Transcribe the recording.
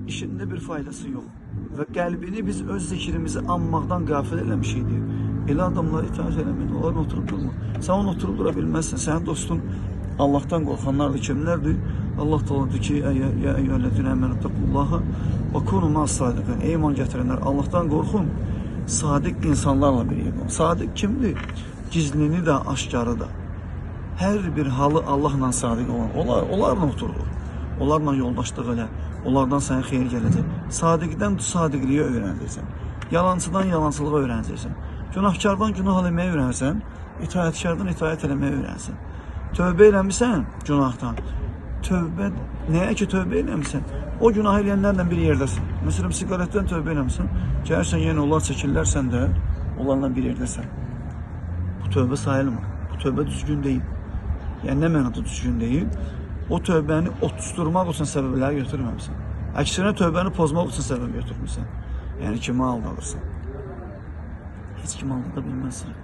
İşinde bir faydası yok. Ve qəlbini biz öz zikrimizi anmaqdan qafil eləmişikdir. Elə adamları itaat eləmir, onların oturup durma. Sen onu oturup dura bilməzsən. Sənin dostun Allah'tan qorxanlardır, kimlərdir? Allah Teala diyor ki, ya eyyühellezine amenu taqullaha ve kunu ma'as-sadiqin. Ey iman gətirənlər, Allah'tan qorxun. Sadık insanlarla bir yerdə olun. Sadık kimdir? Gizlini də, aşkarı da. Hər bir halı Allahla sadiq olan. Onlarla oturur. Onlarla yoldaşlıq elə. Onlardan sənə xeyir gələcək. Sadiqdən sadiqliyə öyrənəcəksən. Yalancıdan yalancılığa öyrənəcəksən. Günahkardan günah eləməyə öyrənsən, itaətkardan itaət eləməyə öyrənsən. Tövbə eləmirsən günahdan. Tövbə, nəyə ki tövbə eləmirsən? O günah eləyənlərlə bir yerdəsən. Məsələn, siqaretdən tövbə eləmirsən, gəlirsən yenə onlar çəkirlərsən də, onlarla bir yerdəsən. Bu tövbə sayılmır. Bu tövbə düzgün deyil. Yəni nə mənada düzgün deyil? O tövbəni otuşturmaq üçün səbəbləri götürməmisən. Əksinə tövbəni pozmaq üçün səbəb götürmüsən. Yəni kimi aldalırsan. Heç kim aldada bilməzsən.